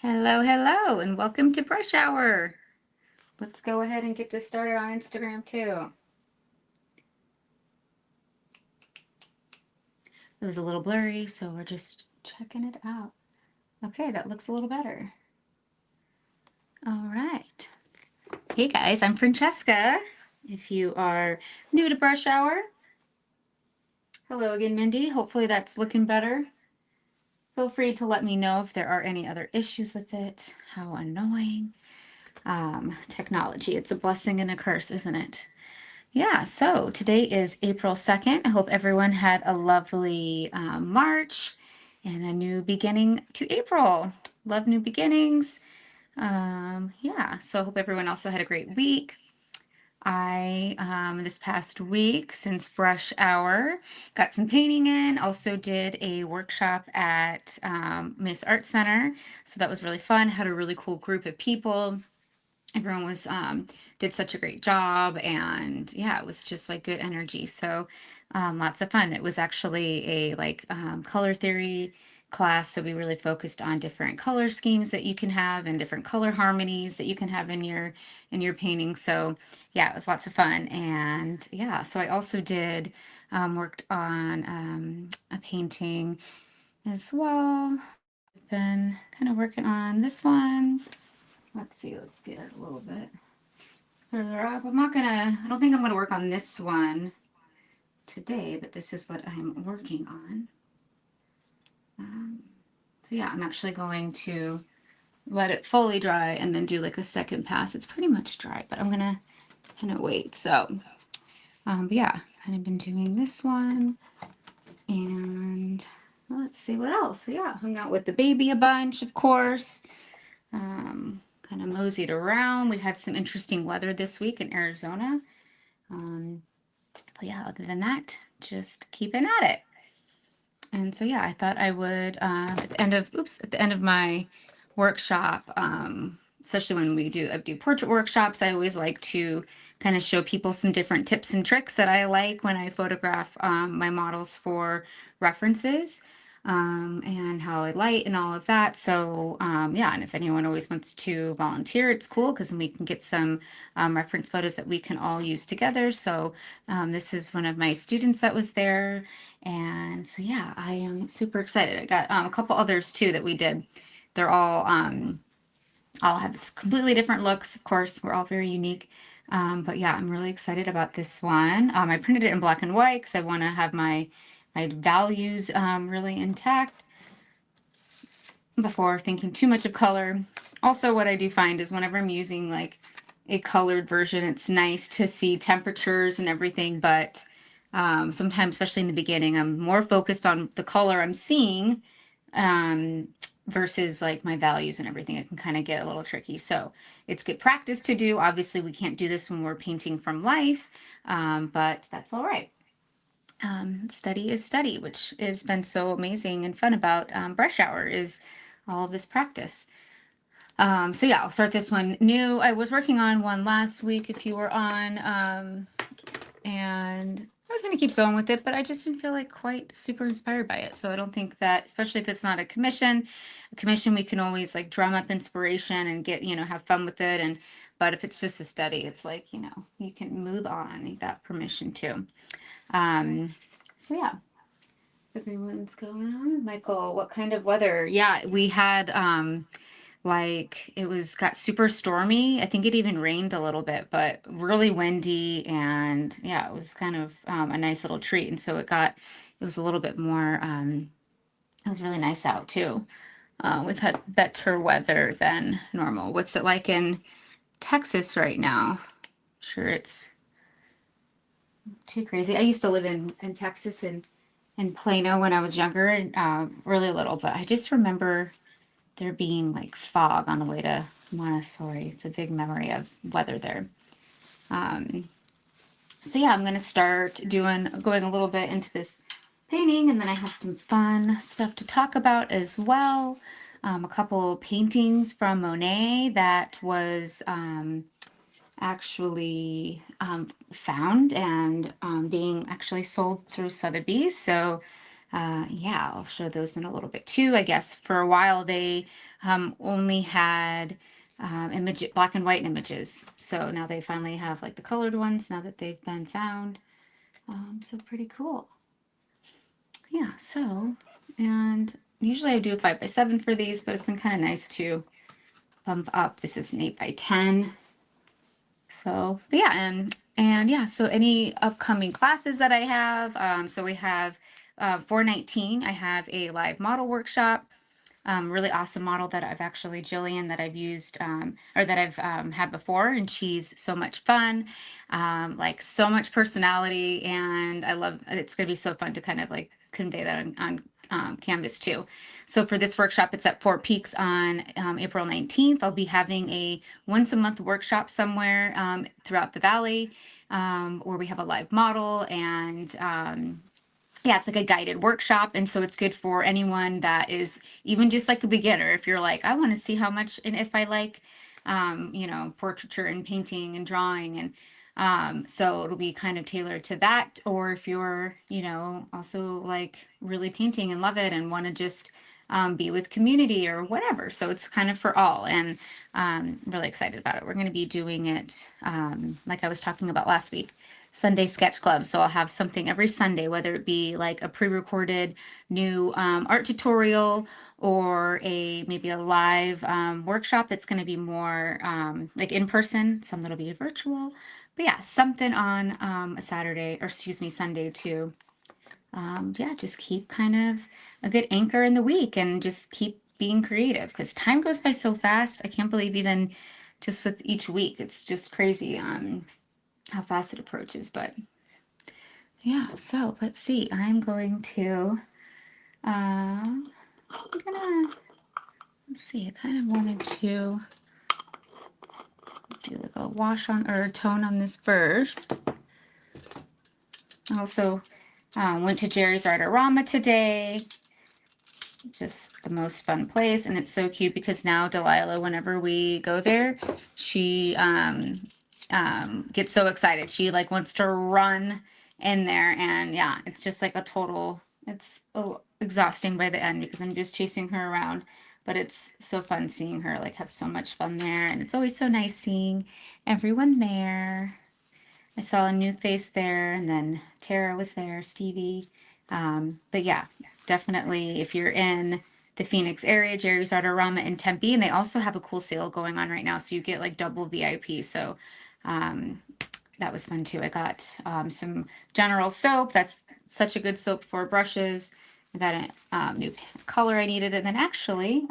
Hello, hello, and welcome to Brush Hour. Let's go ahead and get this started on Instagram too. It was a little blurry, so we're just checking it out. Okay, that looks a little better. All right. Hey guys, I'm Francesca. If you are new to Brush Hour, hello again, Mindy. Hopefully that's looking better. Feel free to let me know if there are any other issues with it. How annoying. Technology, it's a blessing and a curse, isn't it? Yeah, so today is April 2nd. I hope everyone had a lovely March and a new beginning to April. Love new beginnings. Yeah, so I hope everyone also had a great week. This past week, since Brush Hour, got some painting in. Also did a workshop at Miss Art Center. So that was really fun. Had a really cool group of people. Everyone was did such a great job, and yeah, it was just like good energy. So lots of fun. It was actually a color theory class, so we really focused on different color schemes that you can have and different color harmonies that you can have in your painting. So yeah, it was lots of fun. And yeah, so I also did worked on a painting as well. I've been kind of working on this one. Let's see, let's get it a little bit further up. I don't think I'm gonna work on this one today, but this is what I'm working on. Um, so yeah, I'm actually going to let it fully dry and then do like a second pass. It's pretty much dry, but I'm gonna kind of wait. So, but yeah, kind of been doing this one, and let's see what else. So yeah, hung out with the baby a bunch, of course. Kind of moseyed around. We had some interesting weather this week in Arizona. But yeah, other than that, just keeping at it. And so yeah, I thought I would at the end of my workshop, especially when I do portrait workshops, I always like to kind of show people some different tips and tricks that I like when I photograph my models for references. And how I light and all of that. So yeah, and if anyone always wants to volunteer, it's cool because we can get some reference photos that we can all use together. So this is one of my students that was there. And so yeah, I am super excited. I got a couple others too that we did. They're all have completely different looks. Of course, we're all very unique. But yeah, I'm really excited about this one. I printed it in black and white because I want to have my values really intact before thinking too much of color. Also, what I do find is whenever I'm using like a colored version, it's nice to see temperatures and everything, but sometimes, especially in the beginning, I'm more focused on the color I'm seeing versus like my values and everything. It can kind of get a little tricky. So it's good practice to do. Obviously, we can't do this when we're painting from life, but that's all right. Study is study, which has been so amazing and fun about Brush Hour is all of this practice. So yeah, I'll start this one new. I was working on one last week if you were on, and I was going to keep going with it, but I just didn't feel like quite super inspired by it. So I don't think that, especially if it's not a commission we can always like drum up inspiration and get, have fun with it. But if it's just a study, it's like, you can move on. You got permission to. So yeah, everyone's going on. Michael, what kind of weather? Yeah, we had like got super stormy. I think it even rained a little bit, but really windy, and yeah, it was kind of a nice little treat. And so it was a little bit more it was really nice out too. We've had better weather than normal. What's it like in Texas right now? Sure, it's too crazy. I used to live in Texas and in Plano when I was younger and really little, but I just remember there being like fog on the way to Montessori. It's a big memory of weather there. Um, so yeah, I'm gonna start going a little bit into this painting, and then I have some fun stuff to talk about as well. A couple paintings from Monet that was actually found and being actually sold through Sotheby's. So Yeah, I'll show those in a little bit too. I guess for a while they only had black and white images. So now they finally have like the colored ones now that they've been found. So pretty cool. Yeah, so, and usually I do a 5x7 for these, but it's been kind of nice to bump up. This is an 8x10. So, but yeah, and yeah, so any upcoming classes that I have, so we have 419, I have a live model workshop, really awesome model that I've actually, Jillian, that I've used, or that I've had before, and she's so much fun, like so much personality, and I love, it's gonna be so fun to kind of like convey that on Canvas too. So for this workshop, it's at Fort Peaks on April 19th. I'll be having a once a month workshop somewhere throughout the valley where we have a live model and yeah, it's like a guided workshop. And so it's good for anyone that is even just like a beginner. If you're like, I want to see how much, and if I like, you know, portraiture and painting and drawing. And so it'll be kind of tailored to that. Or if you're, you know, also like really painting and love it and want to just be with community or whatever. So it's kind of for all. And really excited about it. We're going to be doing it like I was talking about last week. Sunday Sketch Club. So I'll have something every Sunday, whether it be like a pre-recorded new art tutorial or maybe a live workshop that's going to be more like in person. Some that'll be virtual. But yeah, something on a Saturday, or excuse me, Sunday to yeah, just keep kind of a good anchor in the week and just keep being creative because time goes by so fast. I can't believe even just with each week, it's just crazy how fast it approaches. But yeah, so let's see. I'm going to, let's see, I kind of wanted to do like a wash on or a tone on this first. I also went to Jerry's Artorama today. Just the most fun place, and it's so cute because now Delilah, whenever we go there, she gets so excited. She like wants to run in there, and yeah, it's just like a total, it's exhausting by the end because I'm just chasing her around, but it's so fun seeing her like have so much fun there, and it's always so nice seeing everyone there. I saw a new face there, and then Tara was there, Stevie. But yeah, definitely if you're in the Phoenix area, Jerry's Artorama in Tempe, and they also have a cool sale going on right now, so you get like double VIP. So that was fun too. I got some General soap. That's such a good soap for brushes. I got a new color I needed, and then actually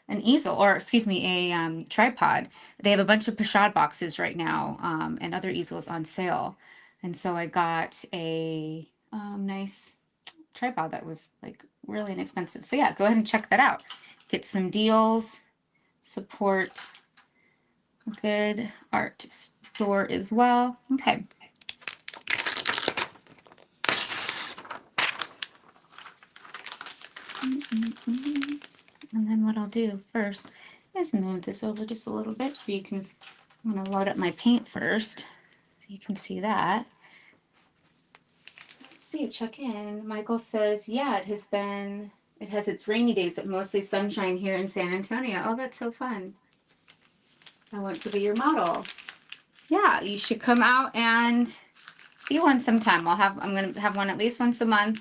an easel, or excuse me, a tripod. They have a bunch of Pashad boxes right now and other easels on sale. And so I got a nice tripod that was like really inexpensive. So yeah, go ahead and check that out. Get some deals, support a good art store as well. Okay. And then what I'll do first is move this over just a little bit so you can, I'm going to load up my paint first so you can see that. Let's see, check in. Michael says, yeah, it has its rainy days, but mostly sunshine here in San Antonio. Oh, that's so fun. I want to be your model. Yeah, you should come out and be one sometime. I'm going to have one at least once a month.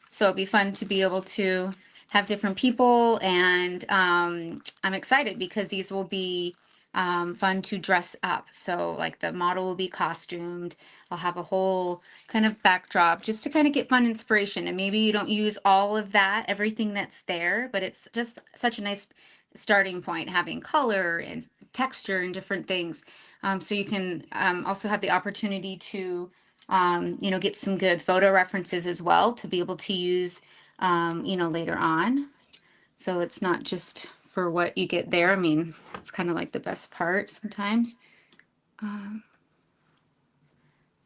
So it'll be fun to be able to have different people, and I'm excited because these will be fun to dress up. So like the model will be costumed. I'll have a whole kind of backdrop just to kind of get fun inspiration. And maybe you don't use all of that, everything that's there, but it's just such a nice starting point, having color and texture and different things. So you can also have the opportunity to you know, get some good photo references as well to be able to use, you know, later on. So it's not just for what you get there. I mean, it's kind of like the best part sometimes.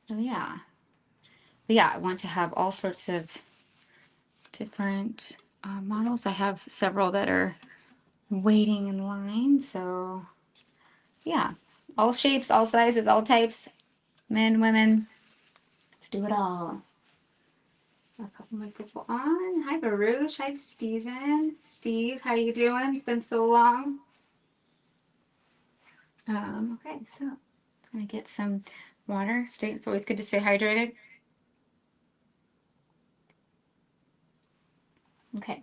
So yeah. But yeah, I want to have all sorts of different models. I have several that are waiting in line. So yeah, all shapes, all sizes, all types, men, women. Let's do it all. A couple My purple on. Hi, Baruch. Hi, Steven. Steve, how you doing? It's been so long. Okay, so I'm gonna get some water. It's always good to stay hydrated. Okay.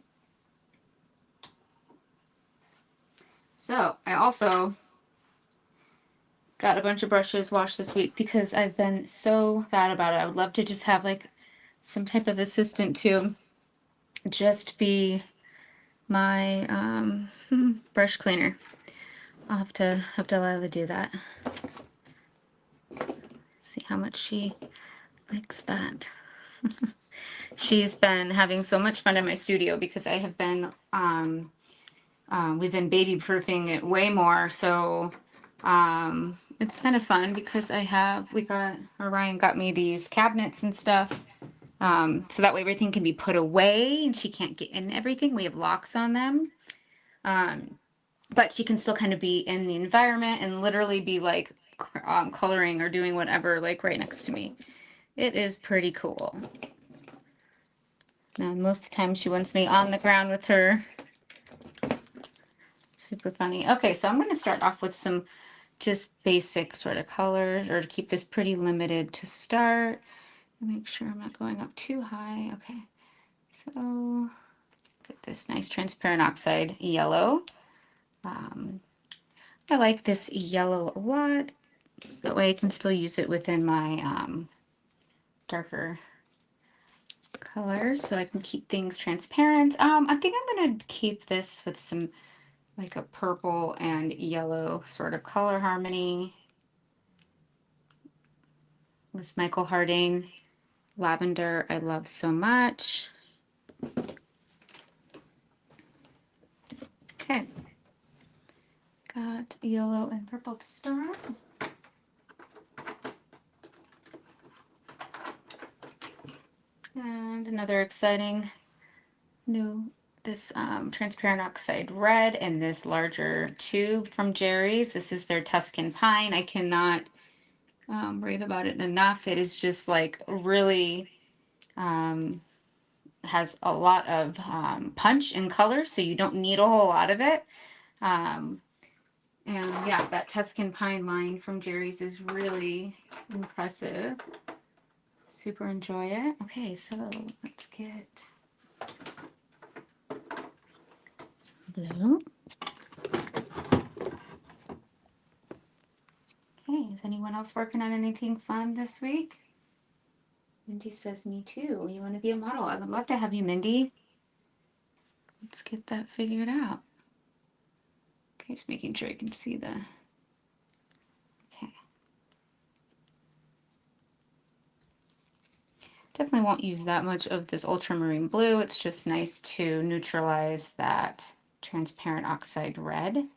So I also got a bunch of brushes washed this week because I've been so bad about it. I would love to just have like some type of assistant to just be my brush cleaner. I'll have to Lila do that. See how much she likes that. She's been having so much fun in my studio because I have been we've been baby proofing it way more, so it's kind of fun because Ryan got me these cabinets and stuff, so that way everything can be put away and she can't get in everything. We have locks on them, but she can still kind of be in the environment and literally be like coloring or doing whatever like right next to me. It is pretty cool. Now most of the time she wants me on the ground with her. Super funny. Okay, so I'm going to start off with some just basic sort of colors, or to keep this pretty limited to start. Make sure I'm not going up too high. Okay, so get this nice transparent oxide yellow. I like this yellow a lot. That way I can still use it within my darker colors, so I can keep things transparent. I think I'm going to keep this with some like a purple and yellow sort of color harmony. This Michael Harding lavender I love so much. Okay, got yellow and purple to start. And another exciting new, this transparent oxide red in this larger tube from Jerry's. This is their Tuscan Pine. I cannot rave about it enough. It is just like really has a lot of punch and color, so you don't need a whole lot of it. And yeah, that Tuscan Pine line from Jerry's is really impressive. Super enjoy it. Okay, so let's get some blue. Okay, is anyone else working on anything fun this week? Mindy says, me too. You want to be a model? I would love to have you, Mindy. Let's get that figured out. Okay, just making sure I can see the... Okay. Definitely won't use that much of this ultramarine blue. It's just nice to neutralize that transparent oxide red.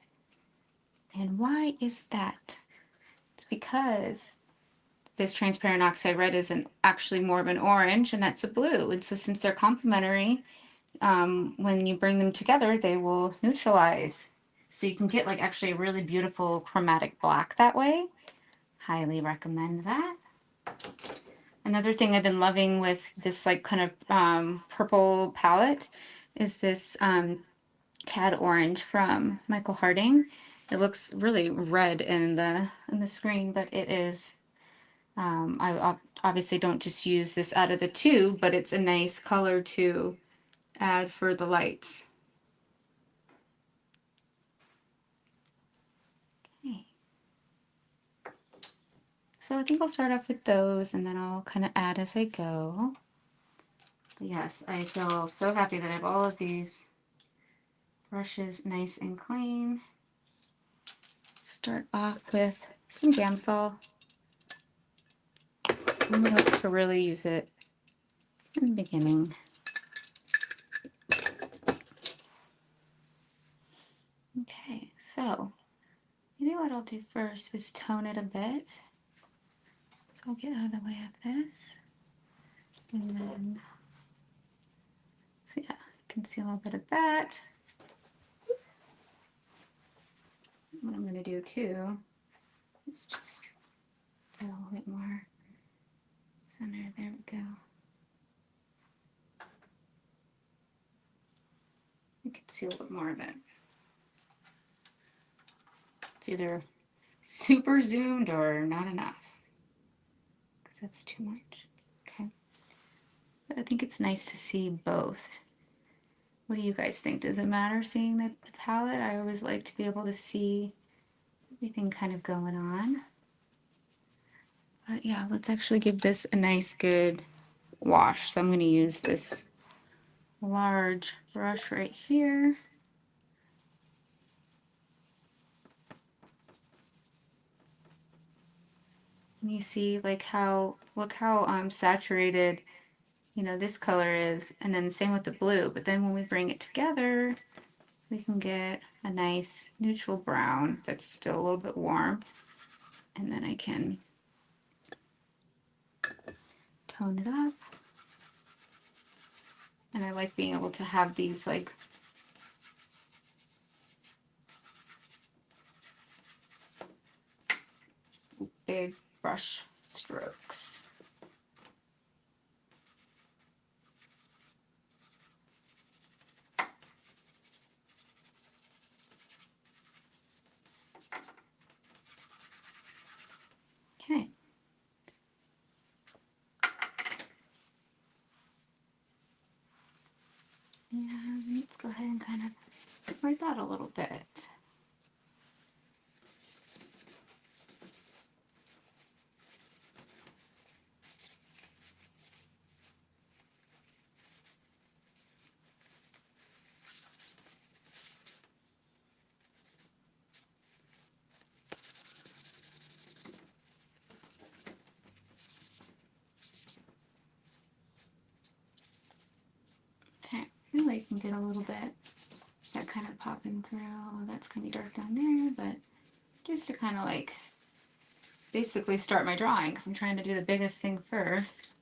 And why is that? It's because this transparent oxide red isn't actually more of an orange, and that's a blue. And so since they're complementary, when you bring them together, they will neutralize. So you can get like actually a really beautiful chromatic black that way. Highly recommend that. Another thing I've been loving with this like kind of purple palette is this Cad Orange from Michael Harding. It looks really red in the screen, but it is, I obviously don't just use this out of the tube, but it's a nice color to add for the lights. Okay. So I think I'll start off with those and then I'll kind of add as I go. But yes, I feel so happy that I have all of these brushes nice and clean. Start off with some Gamsol. And we hope to really use it in the beginning. Okay, so maybe what I'll do first is tone it a bit. So I'll get out of the way of this. And then, so yeah, you can see a little bit of that. What I'm going to do too is just get a little bit more center. There we go. see a little more of it. It's either super zoomed or not enough, because that's too much. Okay. But I think it's nice to see both. What do you guys think? Does it matter seeing the palette? I always like to be able to see everything kind of going on. But yeah, let's actually give this a nice good wash. So I'm going to use this large brush right here. And you see like how, look how saturated, you know, this color is, and then same with the blue. But then when we bring it together, we can get a nice neutral brown that's still a little bit warm. And then I can tone it up. And I like being able to have these like big brush strokes. Okay. And let's go ahead and kind of write that a little bit. Okay, I feel like I can get a little bit that kind of popping through. That's gonna be dark down there, but just to kind of like basically start my drawing because I'm trying to do the biggest thing first.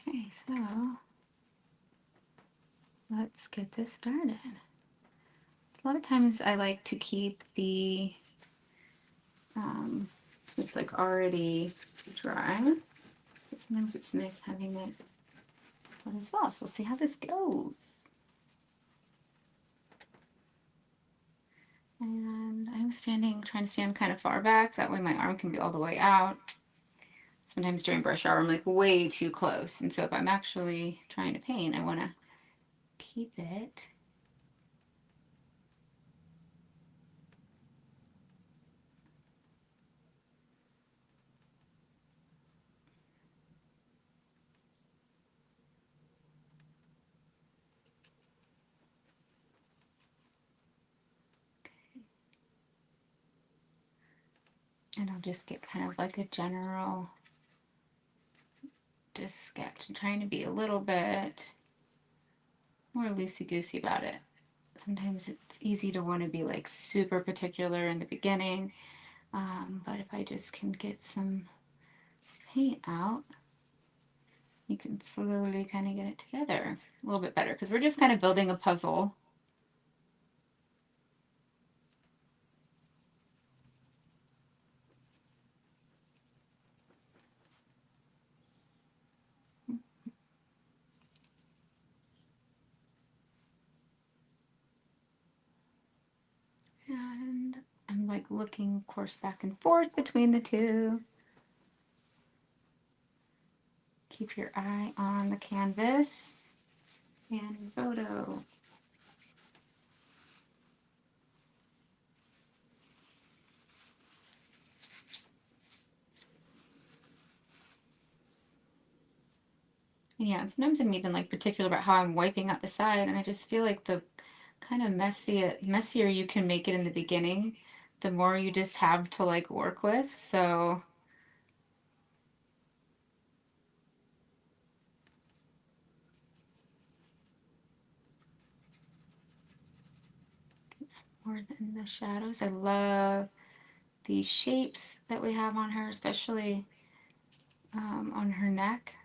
Okay, so let's get this started. A lot of times I like to keep the it's like already dry, but sometimes it's nice having it wet as well. So we'll see how this goes. And I'm trying to stand kind of far back. That way my arm can be all the way out. Sometimes during brush hour, I'm like way too close. And so if I'm actually trying to paint, I want to keep it. And I'll just get kind of like a general just sketch. I'm trying to be a little bit more loosey-goosey about it. Sometimes it's easy to want to be like super particular in the beginning, but if I just can get some paint out, you can slowly kind of get it together a little bit better because we're just kind of building a puzzle. And I'm like looking, of course, back and forth between the two. Keep your eye on the canvas and photo. Yeah, and sometimes I'm even like particular about how I'm wiping out the side, and I just feel like the kind of messier you can make it in the beginning, the more you just have to like work with. So it's more than the shadows. I love the shapes that we have on her, especially on her neck.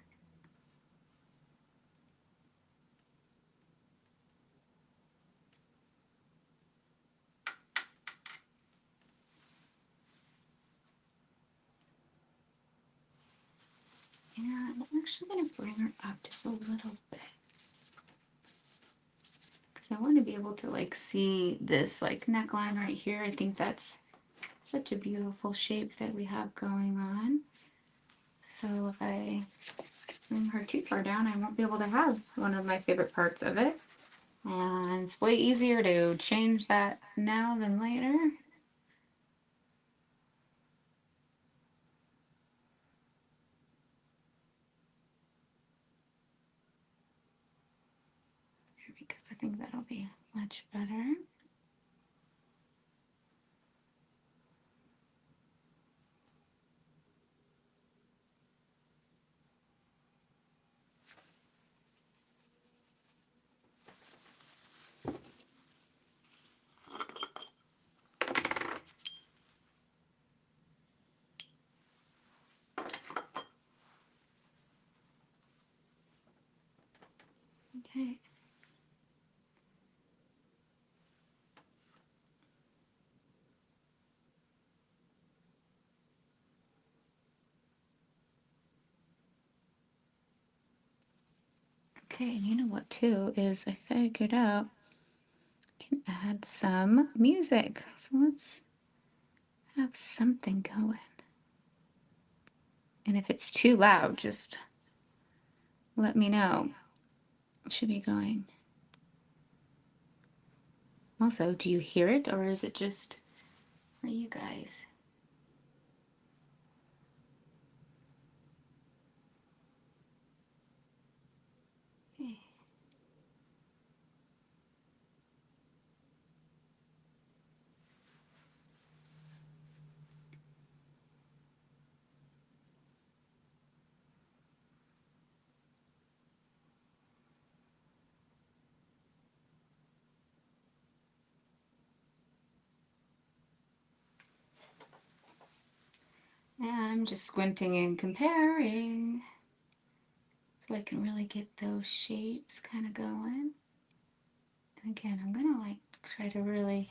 actually going to bring her up just a little bit because I want to be able to like see this like neckline right here. I think that's such a beautiful shape that we have going on. So if I bring her too far down, I won't be able to have one of my favorite parts of it. And it's way easier to change that now than later. There we go. I think that'll be much better. Okay. Okay, and you know what too is I figured out I can add some music. So let's have something going. And if it's too loud, just let me know. It should be going. Also, do you hear it or is it just for you guys? Okay. And I'm just squinting and comparing so I can really get those shapes kind of going. And again, I'm gonna like try to really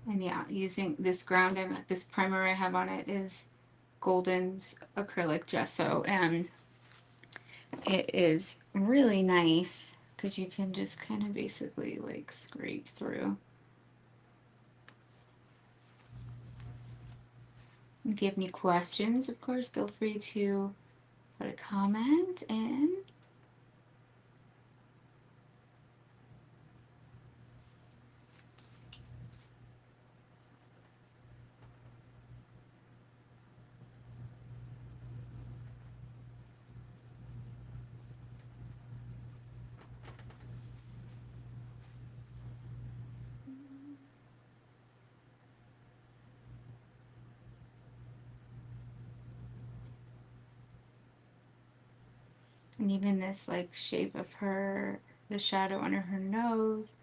and yeah, using this ground, this primer I have on it is Golden's acrylic gesso, and it is really nice because you can just kind of basically like scrape through. If you have any questions, of course, feel free to put a comment in. And even this like shape of her, the shadow under her nose,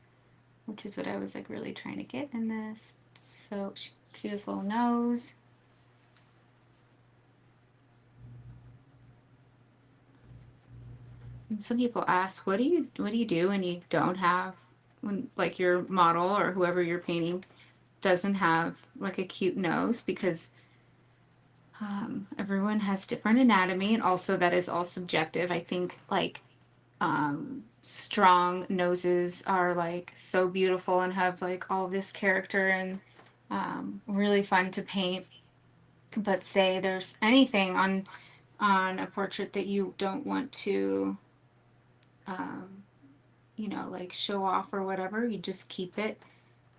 which is what I was like really trying to get in this. So cutest little nose. And some people ask, what do you do when you don't have when like your model or whoever you're painting doesn't have like a cute nose? Because everyone has different anatomy, and also that is all subjective. I think like strong noses are like so beautiful and have like all this character and really fun to paint. But say there's anything on a portrait that you don't want to, um, you know, like show off or whatever, you just keep it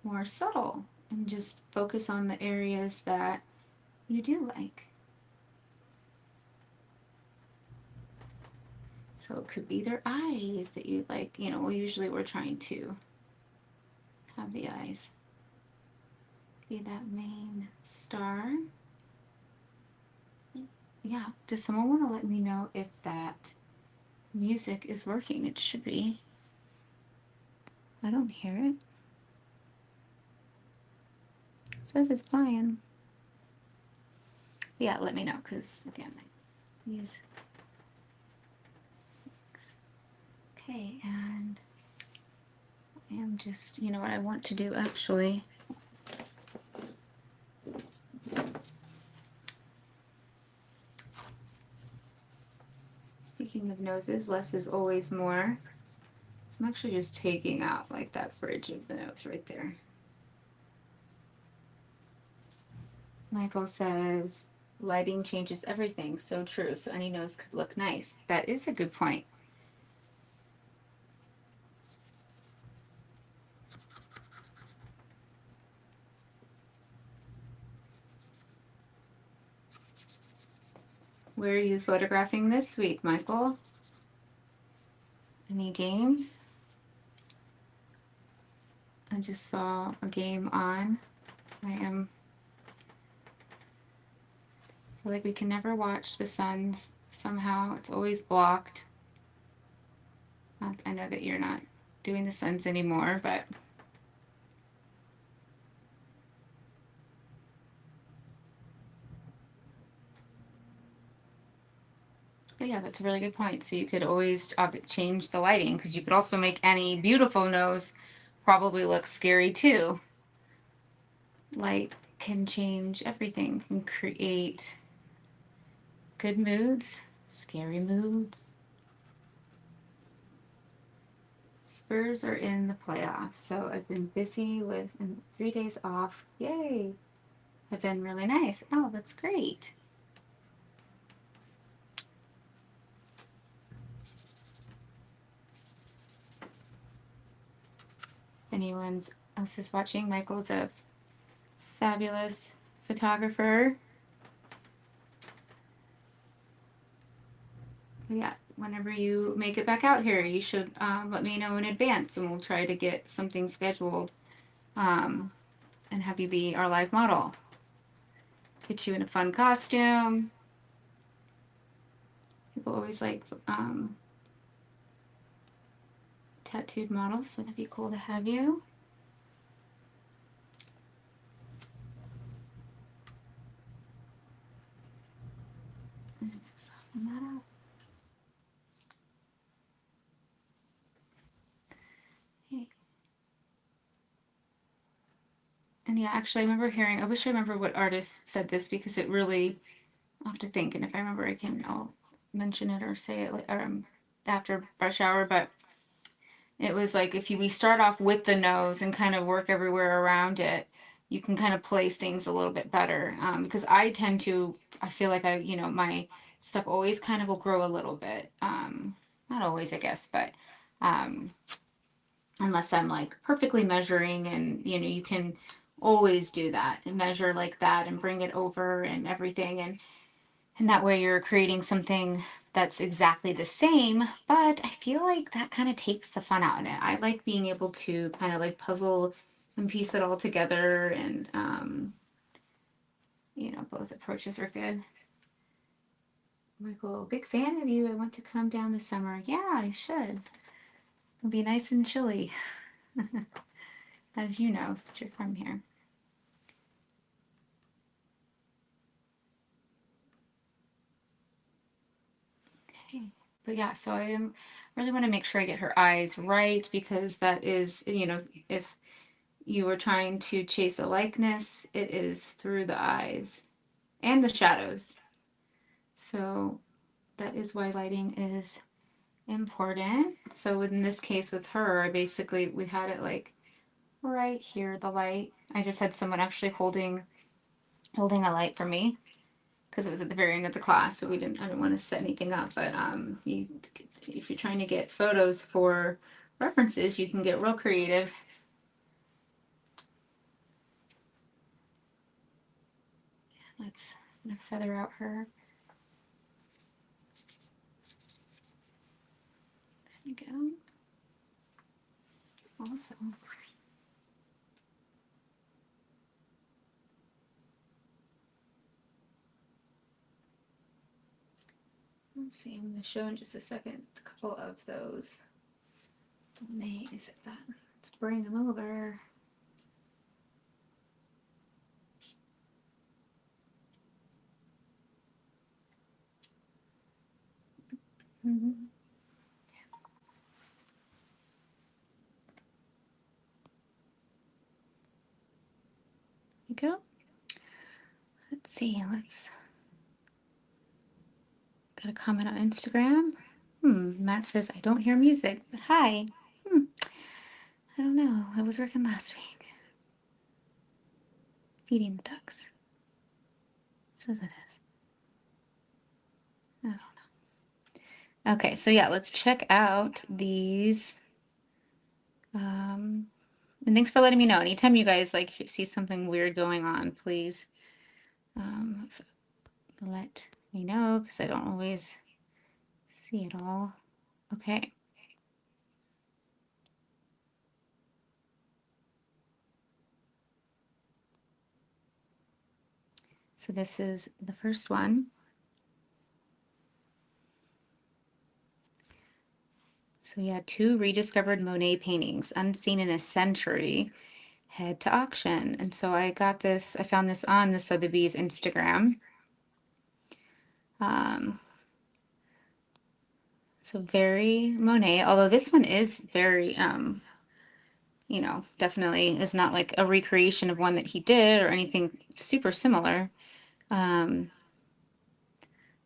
more subtle and just focus on the areas that you do like. So it could be their eyes that you like, you know, well, usually we're trying to have the eyes be that main star. Yeah, does someone want to let me know if that music is working? It should be. I don't hear it. says it's playing. Yeah, let me know, because again, these. Okay, and I am just, you know what I want to do actually. Speaking of noses, less is always more. So I'm actually just taking out like that bridge of the nose right there. Michael says, lighting changes everything. So true. So any nose could look nice. That is a good point. Where are you photographing this week, Michael? Any games? I just saw a game on. I feel like we can never watch the Suns. Somehow it's always blocked. I know that you're not doing the Suns anymore, but yeah, that's a really good point. So you could always change the lighting, because you could also make any beautiful nose probably look scary too. Light can change everything, can create good moods, scary moods. Spurs are in the playoffs, so I've been busy with 3 days off. Yay! Have been really nice. Oh, that's great. Anyone else is watching, Michael's a fabulous photographer. Yeah, whenever you make it back out here, you should let me know in advance, and we'll try to get something scheduled and have you be our live model. Get you in a fun costume. People always like tattooed models, so that'd be cool to have you. Soften that up. Okay. And yeah, actually, I remember hearing, I wish I remember what artist said this, because it really, I'll have to think, and if I remember, I'll mention it or say it after brush hour, but it was like we start off with the nose and kind of work everywhere around it, you can kind of place things a little bit better. Because I tend to, I feel like my stuff always kind of will grow a little bit. Not always, I guess, but unless I'm like perfectly measuring, and you can always do that and measure like that and bring it over and everything. And that way you're creating something that's exactly the same, but I feel like that kind of takes the fun out in it. I like being able to kind of like puzzle and piece it all together, and both approaches are good. Michael, big fan of you. I want to come down this summer. Yeah, I should. It'll be nice and chilly. As you know, since you're from here. Okay. But yeah, so I really want to make sure I get her eyes right, because that is, if you were trying to chase a likeness, it is through the eyes and the shadows. So that is why lighting is important. So in this case with her, we had it like right here, the light. I just had someone actually holding a light for me, because it was at the very end of the class, so I didn't want to set anything up. But if you're trying to get photos for references, you can get real creative. Let's feather out her. There you go. Awesome. Let's see, I'm going to show in just a second a couple of those. Let's bring them over. Mhm. There you go. Let's see. Let's got a comment on Instagram. Matt says I don't hear music, but hi. I don't know. I was working last week. Feeding the ducks. Says it is. I don't know. Okay, so yeah, let's check out these. And thanks for letting me know. Anytime you guys like see something weird going on, please let me know because I don't always see it all. Okay. So this is the first one. So yeah, 2 rediscovered Monet paintings, unseen in a century, head to auction. And so I found this on the Sotheby's Instagram. So very Monet, although this one is very, definitely is not like a recreation of one that he did or anything super similar. And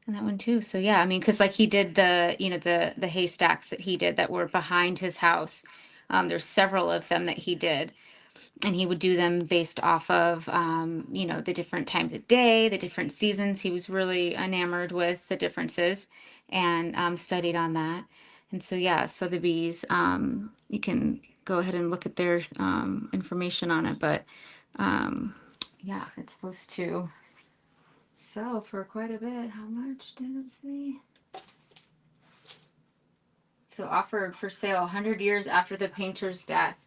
that one too. So yeah, I mean, because like he did the haystacks that he did that were behind his house. There's several of them that he did, and he would do them based off of the different times of day, the different seasons. He was really enamored with the differences and studied on that. And so yeah, Sotheby's, you can go ahead and look at their information on it, but yeah, it's supposed to sell for quite a bit. How much did it say? So offered for sale 100 years after the painter's death.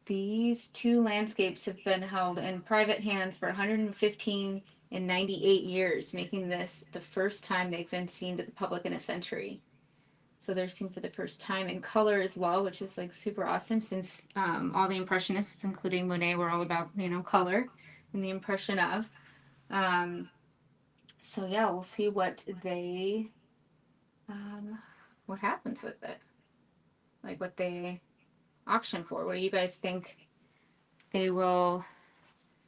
These 2 landscapes have been held in private hands for 115 and 98 years, making this the first time they've been seen to the public in a century. So they're seen for the first time in color as well, which is like super awesome since all the Impressionists, including Monet, were all about, color and the impression of. So yeah, we'll see what happens with it, like what they auction for. What do you guys think they will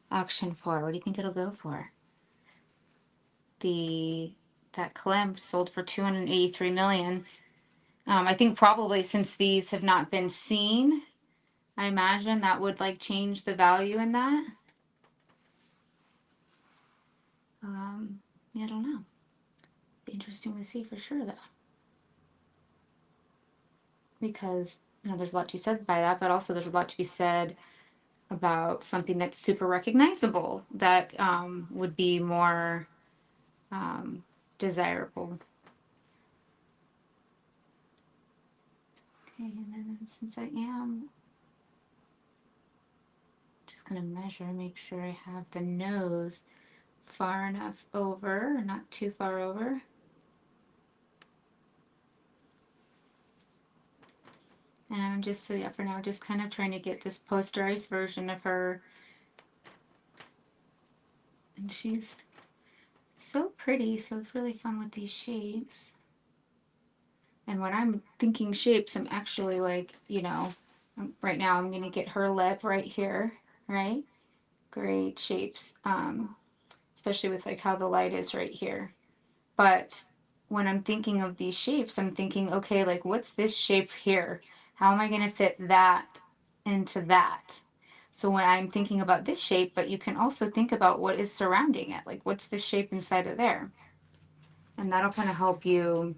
auction for? What do you think it'll go for? That Klimt sold for 283 million. I think probably since these have not been seen, I imagine that would like change the value in that. Yeah, I don't know. Be interesting to see for sure though, because there's a lot to be said by that, but also there's a lot to be said about something that's super recognizable that would be more desirable. Okay, and then since I am just going to measure, make sure I have the nose far enough over, not too far over. And I'm just, so yeah, for now, just kind of trying to get this posterized version of her. And she's so pretty, so it's really fun with these shapes. And when I'm thinking shapes, I'm actually like, right now I'm going to get her lip right here, right? Great shapes, especially with like how the light is right here. But when I'm thinking of these shapes, I'm thinking, okay, like what's this shape here? How am I going to fit that into that? So when I'm thinking about this shape, but you can also think about what is surrounding it, like what's this shape inside of there? And that'll kind of help you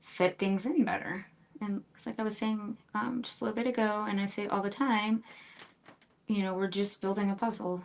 fit things in better. And it's like I was saying just a little bit ago, and I say all the time, we're just building a puzzle.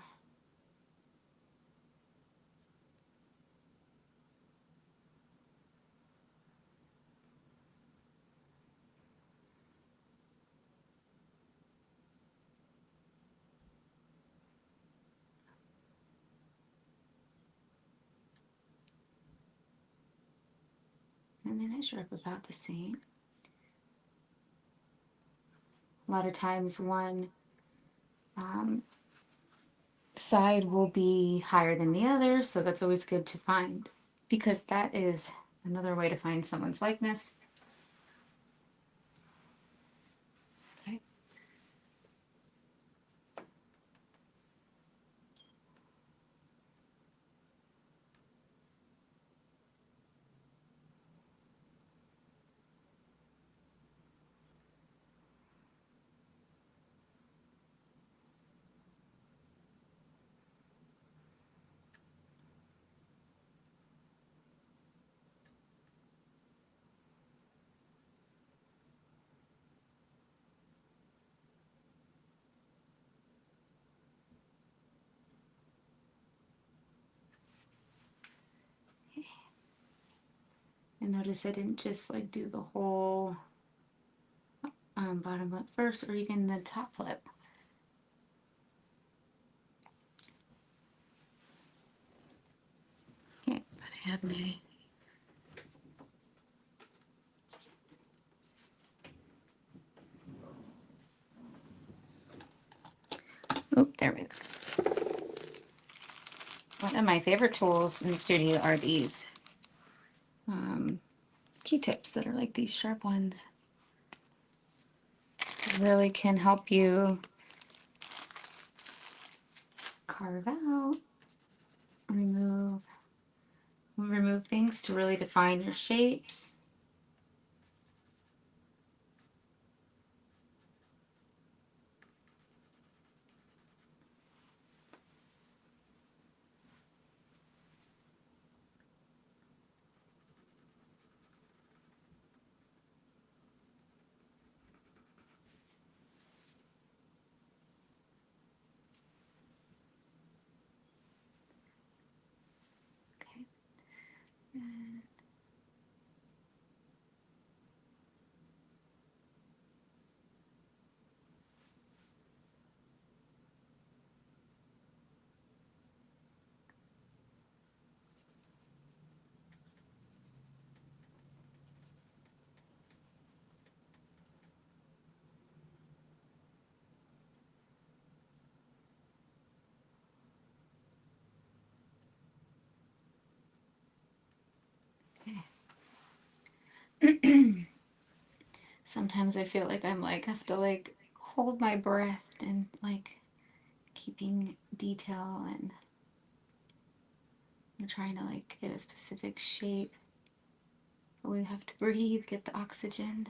And they measure up about the same. A lot of times one side will be higher than the other, so that's always good to find. because that is another way to find someone's likeness. Okay. And notice I didn't just like do the whole bottom lip first, or even the top lip. Okay, but I had my there we go. One of my favorite tools in the studio are these Q-tips that are like these sharp ones. It really can help you carve out, remove things to really define your shapes. Okay. Sometimes I feel like I'm like have to like hold my breath and like keeping detail, and I'm trying to like get a specific shape. But we have to breathe, get the oxygen.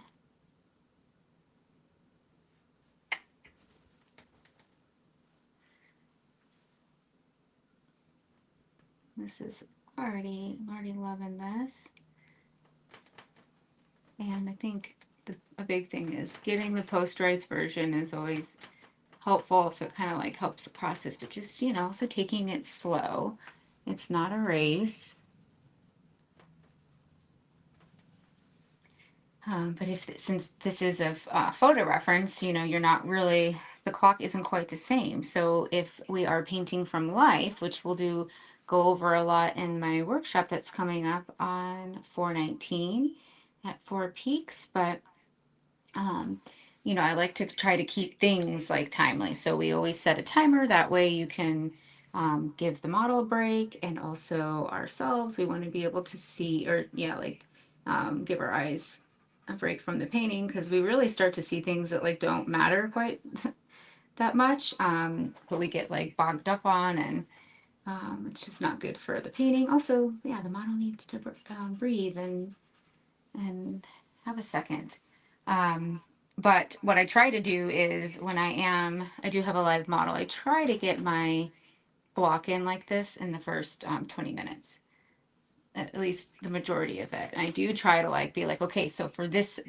This is I'm already loving this. And I think a big thing is getting the posterized version is always helpful. So it kind of like helps the process, but just, also taking it slow. It's not a race. But since this is a photo reference, you're not really, the clock isn't quite the same. So if we are painting from life, which we'll go over a lot in my workshop that's coming up on 4/19 at Four Peaks, but I like to try to keep things like timely. So we always set a timer. That way you can give the model a break, and also ourselves. We want to be able to see, or like give our eyes a break from the painting, because we really start to see things that like don't matter quite that much, but we get like bogged up on, and it's just not good for the painting. Also, yeah, the model needs to breathe and have a second. But what I try to do is when I do have a live model, I try to get my block in like this in the first 20 minutes, at least the majority of it. And I do try to like be like, okay, so for this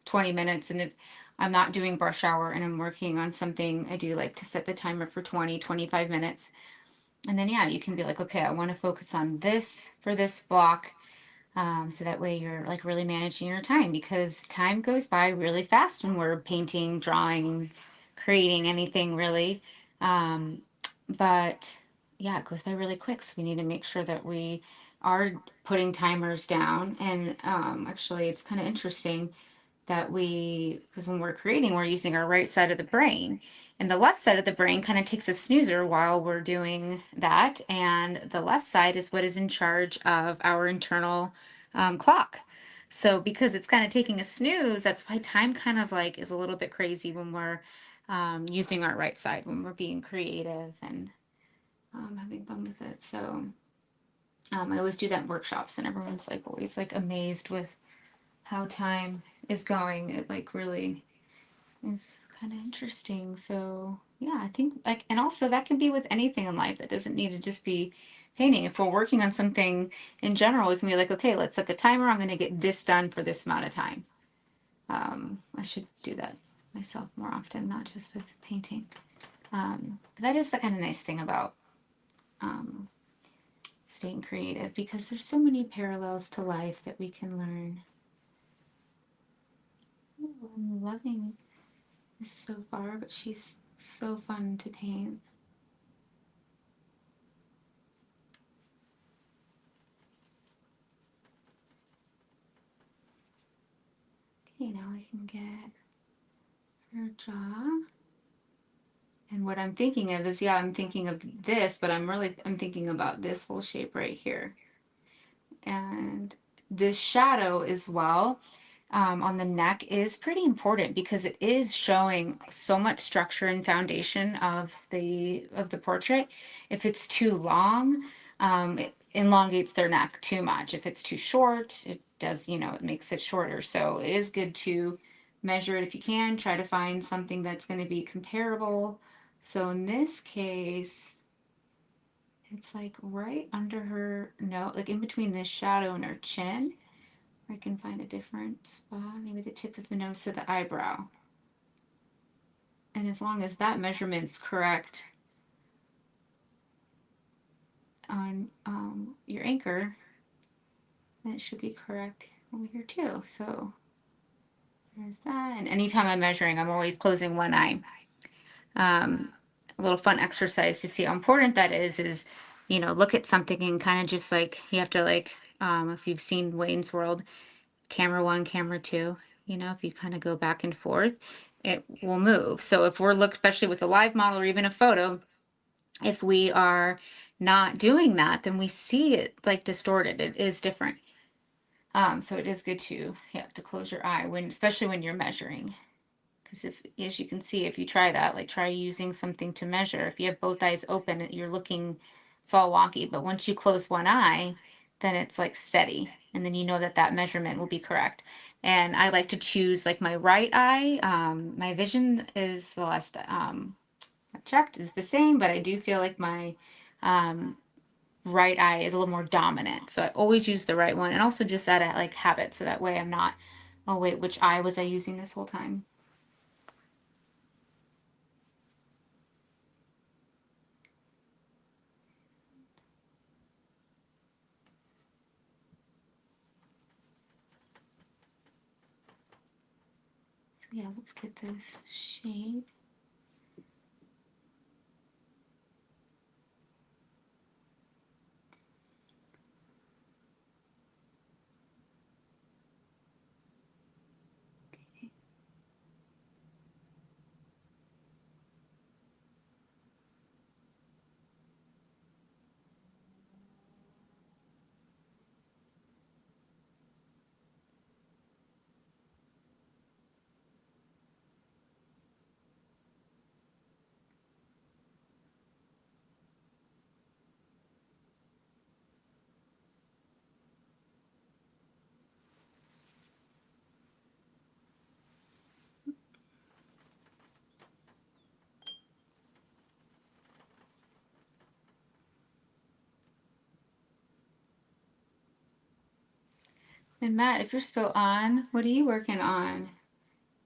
20 minutes, and if I'm not doing brush hour and I'm working on something, I do like to set the timer for 20-25 minutes. And then, yeah, you can be like, okay, I want to focus on this for this block. So that way you're like really managing your time, because time goes by really fast when we're painting, drawing, creating anything really. Um, but yeah, it goes by really quick. So we need to make sure that we are putting timers down. And actually, it's kind of interesting. because when we're creating, we're using our right side of the brain. And the left side of the brain kind of takes a snoozer while we're doing that. And the left side is what is in charge of our internal clock. So because it's kind of taking a snooze, that's why time kind of like is a little bit crazy when we're using our right side, when we're being creative and having fun with it. So I always do that in workshops, and everyone's like always like amazed with how time is going. It like really is kind of interesting. So yeah, I think like, and also that can be with anything in life. That doesn't need to just be painting. If we're working on something in general, we can be like, okay, let's set the timer. I'm going to get this done for this amount of time. I should do that myself more often, not just with painting. But that is the kind of nice thing about um, staying creative, because there's so many parallels to life that we can learn. Ooh, I'm loving this so far, but she's so fun to paint. Okay, now I can get her jaw. And what I'm thinking of is, yeah, I'm thinking of this, but I'm thinking about this whole shape right here. And this shadow as well, on the neck is pretty important because it is showing so much structure and foundation of the portrait. If it's too long, it elongates their neck too much. If it's too short, it does, it makes it shorter. So it is good to measure it if you can. Try to find something that's going to be comparable. So in this case, it's like right under her nose, like in between this shadow and her chin. I can find a different spot, maybe the tip of the nose to the eyebrow. And as long as that measurement's correct on your anchor, then it should be correct over here too. So there's that. And anytime I'm measuring, I'm always closing one eye. A little fun exercise to see how important that is, look at something and kind of just like, you have to like, if you've seen Wayne's World, camera one, camera two, if you kind of go back and forth, it will move. So if we're especially with a live model or even a photo, if we are not doing that, then we see it like distorted. It is different. So it is good to close your eye especially when you're measuring. Because as you can see, if you try that, like try using something to measure. If you have both eyes open, it's all wonky. But once you close one eye, then it's like steady. And then you know that measurement will be correct. And I like to choose like my right eye. My vision is the last I checked is the same, but I do feel like my um, right eye is a little more dominant. So I always use the right one, and also just out of like habit. So that way I'm not, oh wait, which eye was I using this whole time? So yeah, let's get this shape. And Matt, if you're still on, what are you working on?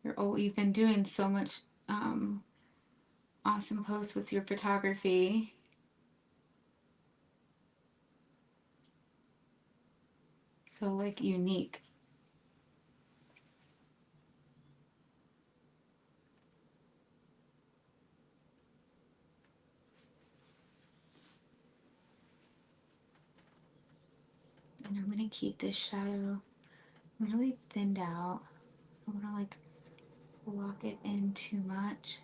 You've been doing so much awesome posts with your photography. So like unique. And I'm gonna keep this shadow really thinned out. I don't want to like lock it in too much.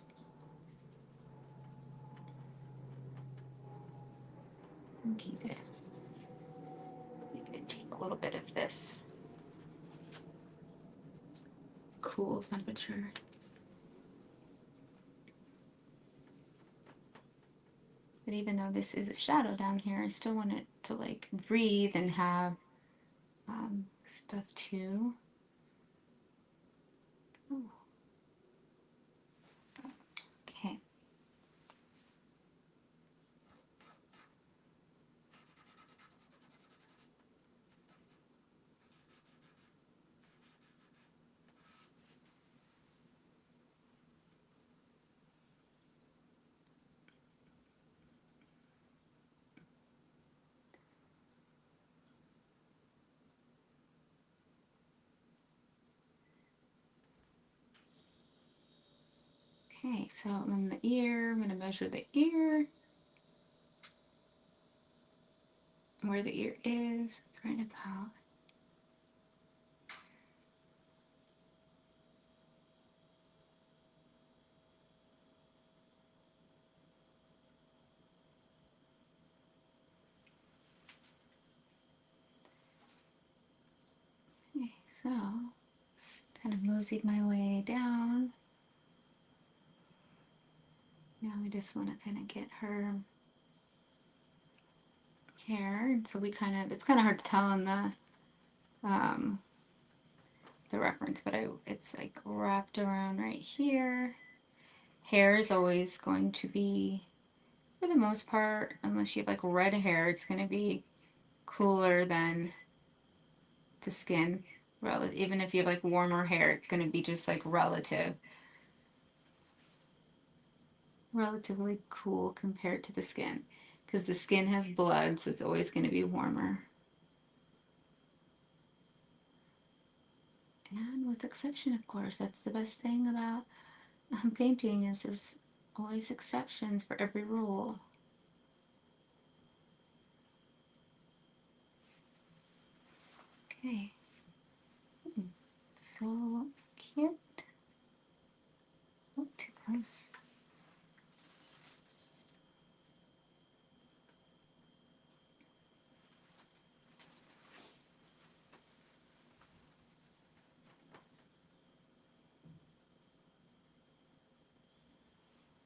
And keep it. Maybe take a little bit of this cool temperature. But even though this is a shadow down here, I still want it to like breathe and have stuff too. Ooh. Okay. Okay, so in the ear, I'm going to measure the ear. Where the ear is, it's right about. Okay, so kind of moseyed my way down. Now we just want to kind of get her hair, and so we kind of, it's kind of hard to tell in the reference, but it's like wrapped around right here. Hair is always going to be, for the most part, unless you have like red hair, it's going to be cooler than the skin. Even if you have like warmer hair, it's going to be just like relatively cool compared to the skin, because the skin has blood, so it's always going to be warmer. And with exception, of course, that's the best thing about painting, is there's always exceptions for every rule. Okay. So cute. Oh, too close.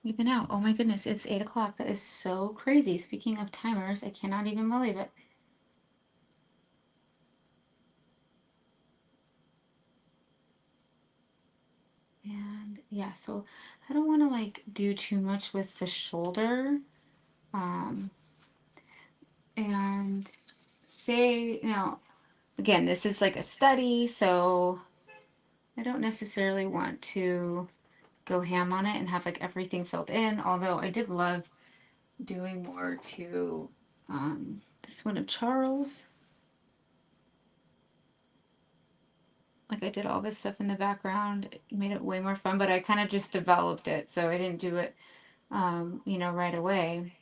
We've been out. Oh my goodness, it's 8 o'clock. That is so crazy. Speaking of timers, I cannot even believe it. And yeah, so I don't want to like do too much with the shoulder. And say, again, this is like a study, so I don't necessarily want to go ham on it and have like everything filled in, although I did love doing more to this one of Charles. Like I did all this stuff in the background, it made it way more fun, but I kind of just developed it, so I didn't do it, right away.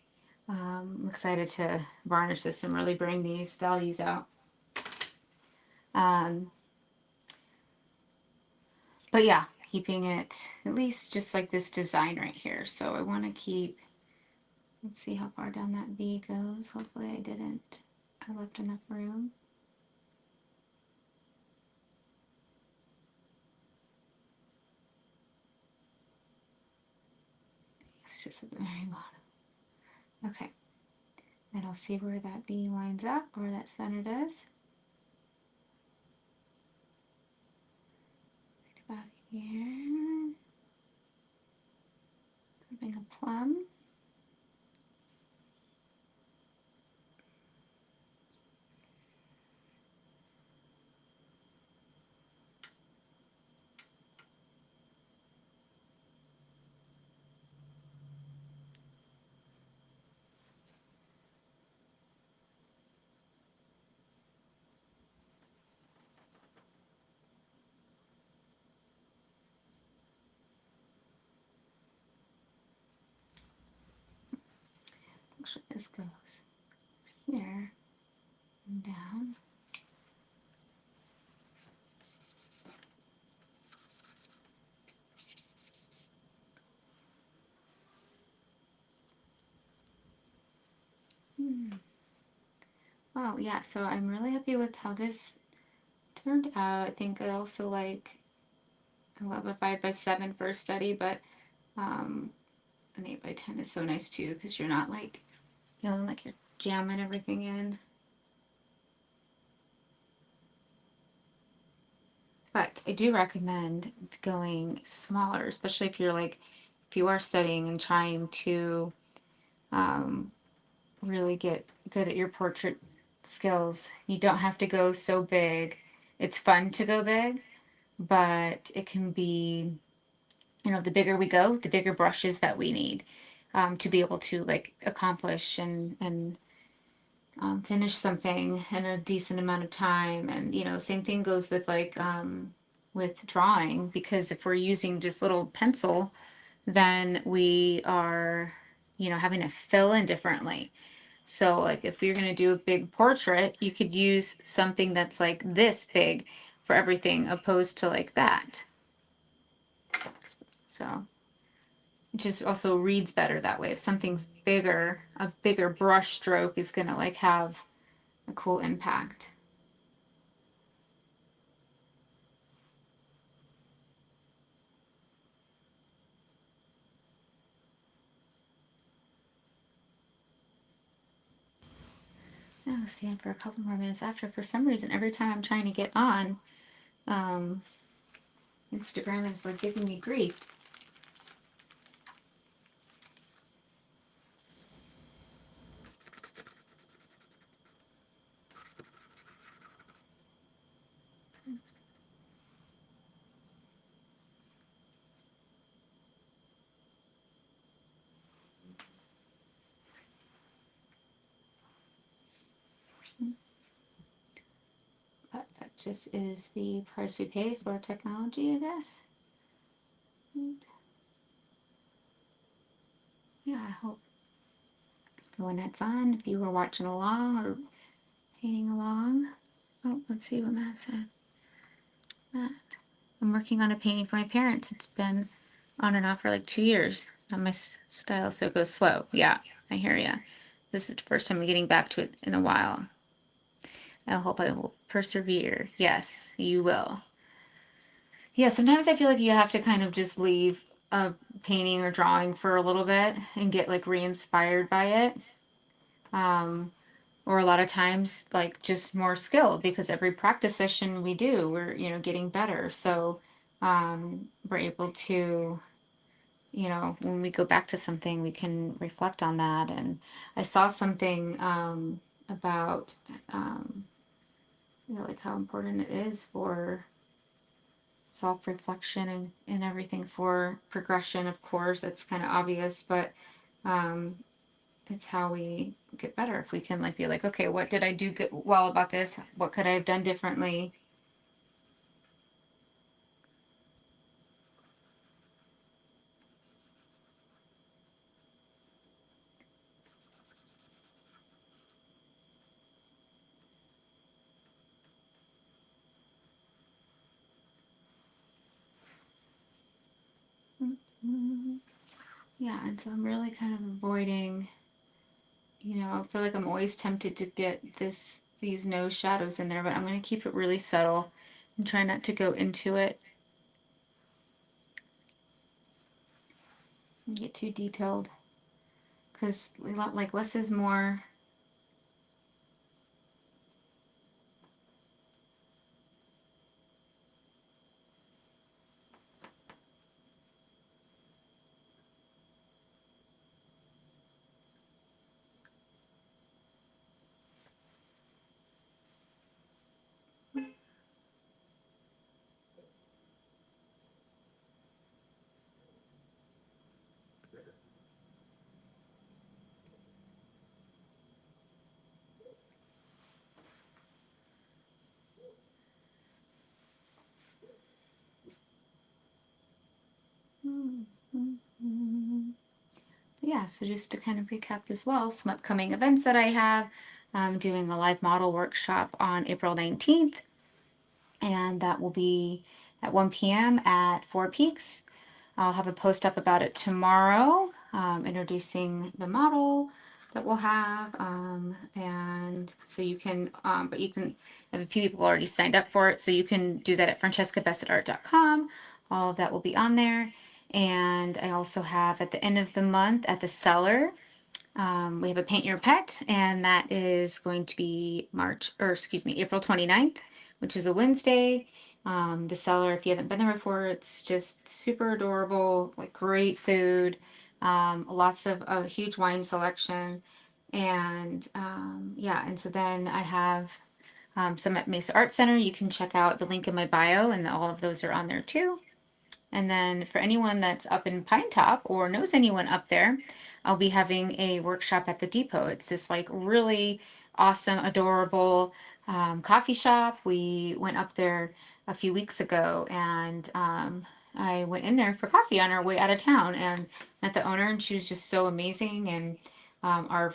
I'm excited to varnish this and really bring these values out. But yeah, keeping it at least just like this design right here. So I want to keep, let's see how far down that V goes. Hopefully I didn't, I left enough room. It's just at the very bottom. Okay. And I'll see where that V lines up, where that center does. Right about here. Having a plum. Actually, this goes here and down. Oh, yeah, so I'm really happy with how this turned out. I think I also like, I love a 5 by 7 for a study, but um, an 8 by 10 is so nice too because you're not like feeling like you're jamming everything in. But I do recommend going smaller, especially if you're like, if you are studying and trying to um, really get good at your portrait skills. You don't have to go so big. It's fun to go big, but it can be, the bigger we go, the bigger brushes that we need to be able to like accomplish and finish something in a decent amount of time. And same thing goes with drawing, because if we're using just little pencil, then we are having to fill in differently. So like if you're going to do a big portrait, you could use something that's like this big for everything opposed to like that. So it just also reads better that way. If something's bigger, a bigger brush stroke is going to like have a cool impact. Now I'll stay on for a couple more minutes after. For some reason, every time I'm trying to get on, um, Instagram is like giving me grief. But that just is the price we pay for technology, I guess. And yeah, I hope everyone had fun. If you were watching along or painting along. Oh, let's see what Matt said. Matt, I'm working on a painting for my parents. It's been on and off for like 2 years. Not my style, so it goes slow. Yeah, I hear ya. This is the first time I'm getting back to it in a while. I hope I will persevere. Yes, you will. Yeah, sometimes I feel like you have to kind of just leave a painting or drawing for a little bit and get like re-inspired by it. Um, or a lot of times like just more skill, because every practice session we do, we're getting better. So we're able to, when we go back to something, we can reflect on that. And I saw something about like how important it is for self-reflection and everything for progression. Of course, it's kind of obvious, but um, it's how we get better. If we can like be like, okay, what did I do good, well about this? What could I have done differently? Mhm. Yeah, and so I'm really kind of avoiding, I feel like I'm always tempted to get these nose shadows in there, but I'm going to keep it really subtle and try not to go into it and get too detailed, because like less is more. Yeah, so just to kind of recap as well, some upcoming events that I have. I'm doing a live model workshop on April 19th, and that will be at 1 p.m. at Four Peaks. I'll have a post up about it tomorrow, introducing the model, that we'll have. And so you can, but you can have a few people already signed up for it. So you can do that at francescabessettart.com. All of that will be on there. And I also have at the end of the month at the Cellar, we have a Paint Your Pet, and that is going to be April 29th, which is a Wednesday. The Cellar, if you haven't been there before, it's just super adorable, like great food, lots of a huge wine selection, and yeah, and so then I have some at Mesa Art Center. You can check out the link in my bio, and all of those are on there too. And then for anyone that's up in Pine Top or knows anyone up there, I'll be having a workshop at the Depot. It's this like really awesome, adorable coffee shop. We went up there a few weeks ago, and I went in there for coffee on our way out of town and met the owner, and she was just so amazing. And our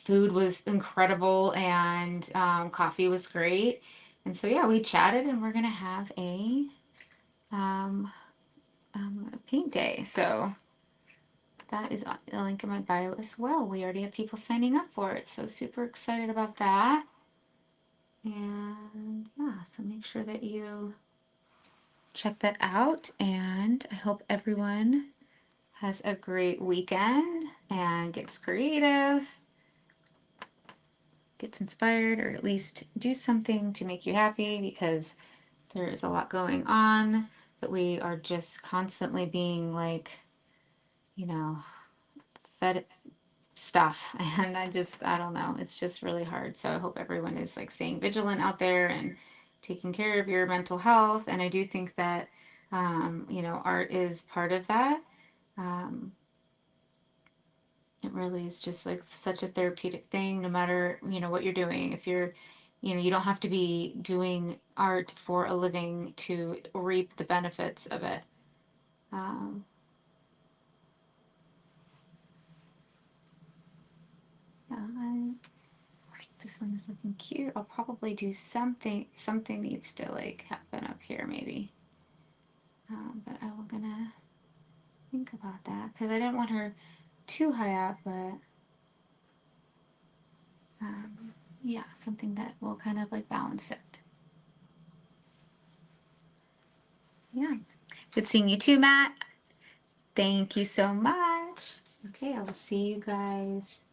food was incredible, and coffee was great. And so yeah, we chatted, and we're gonna have um, a paint day. So that is the link in my bio as well. We already have people signing up for it, so super excited about that. And yeah, so make sure that you check that out. And I hope everyone has a great weekend and gets creative, gets inspired, or at least do something to make you happy, because there is a lot going on, but we are just constantly being like, you know, fed stuff. And I don't know, it's just really hard. So I hope everyone is like staying vigilant out there and taking care of your mental health. And I do think that art is part of that. um, it really is just like such a therapeutic thing, no matter what you're doing. If you're you don't have to be doing art for a living to reap the benefits of it. um, yeah, this one is looking cute. I'll probably do something. Something needs to like happen up here maybe. But I was gonna think about that because I didn't want her too high up, but yeah, something that will kind of like balance it. Yeah. Good seeing you too, Matt. Thank you so much. Okay, I will see you guys.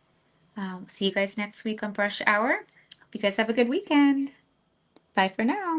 See you guys next week on Brush Hour. Hope you guys have a good weekend. Bye for now.